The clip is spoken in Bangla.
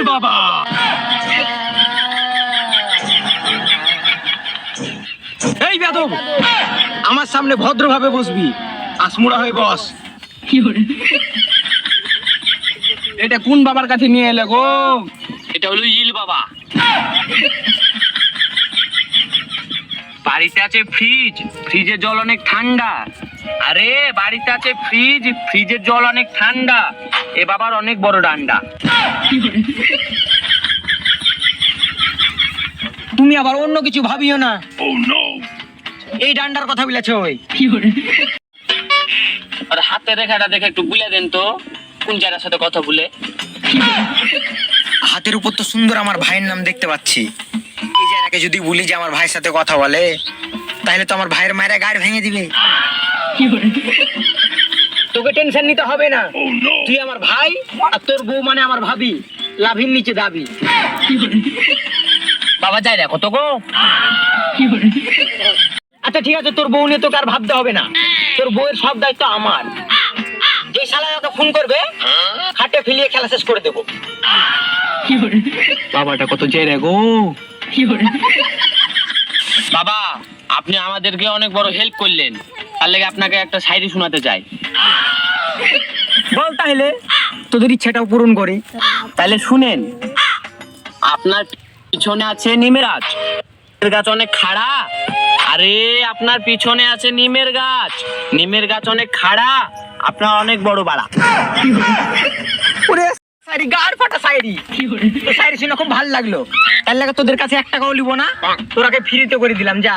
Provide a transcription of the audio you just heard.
বাবা। এই বেদব, আমার সামনে ভদ্রভাবে বসবি, আসমুড়া হয়ে বস। এটা কোন বাবার কাছে নিয়ে এলে গো? এটা হলো ইল বাবা। বাড়িতে আছে ফ্রিজ, ফ্রিজের জল অনেক ঠান্ডা। আরে বাড়িতে আছে ফ্রিজ, ফ্রিজের জল অনেক ঠান্ডা। এ বাবার অনেক বড় ডান্ডা। তুমি আবার অন্য কিছু ভাবিও না। এই ডান্ডার কথা বলেছো ওই। আর হাতের রেখাটা দেখে একটু বুলে দেন তো, কোন জায়গার সাথে কথা বলে। হাতের উপর তো সুন্দর আমার ভাইয়ের নাম দেখতে পাচ্ছি। এই জায়গাকে যদি বলি যে আমার ভাইয়ের সাথে কথা বলে, তাহলে তো আমার ভাইয়ের মায়েরা গাড় ভেঙে দিবে। তোকে টেনশন নিতে হবে না, তুই আমার ভাই আর তোর বউ মানে আমার ভাবি, লাভির নিচে দাবি। বাবা যাই দেখো তো গো। আচ্ছা ঠিক আছে, তোর বউ নিয়ে তোকে আর ভাবতে হবে না, তোর বউয়ের সব দায়িত্ব আমার। যে শালা যত ফোন করবে খাটে ফেলিয়ে খেলা শেষ করে দেবো। বাবাটা কত জেরে গো। বাবা আপনি আমাদেরকে অনেক বড় হেল্প করলেন, তার লেগে আপনাকে একটা শায়রি শোনাতে চাই। বল তাহলে, তোদের ইচ্ছাটাও পূরণ করি। তাহলে শুনেন। আপনার পিছনে আছে নিমের গাছ, নিমের গাছ অনেক খাড়া। আরে আপনার পিছনে আছে নিমের গাছ, নিমের গাছ অনেক খাড়া, আপনার অনেক বড় বাড়া। ওরে শায়রি, গাড় ফাটা শায়রি। তো শায়রি শুনে খুব ভালো লাগলো। তার লাগে তোদের কাছে 1 টাকাও লিবো না, তোরাকে ফ্রিতে করে দিলাম। যা